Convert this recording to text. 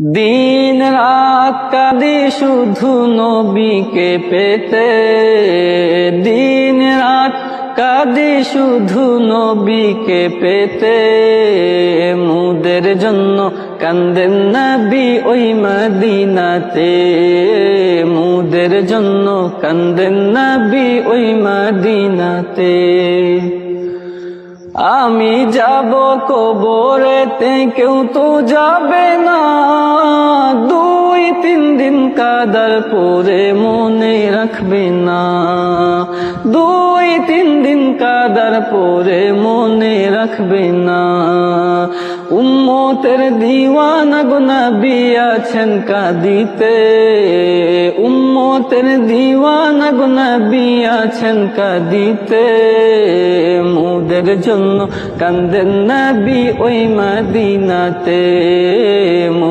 দিন রাত কাঁদি শুধু নবীকে পেতে, দিন রাত কাঁদি শুধু নবীকে পেতে। মুদের জন্য কান্দেন নবী ওই মদিনাতে, মুদের জন্য কান্দেন নবী ওই মদিনাতে। আমি যাব কবরেতে কেউ তো যাবে না, 2-3 দিন কাদার পরে মনে রাখবে না, 2-3 দিন কাদার পরে মনে রাখবে না। উম্মতের দিওয়ানা গো নবী আছেন কাঁদিতে, উম্মতের দিওয়ানা গো নবী আছেন কাঁদিতে। মুদের জন্য কান্দেন নবী ওই মদিনাতে।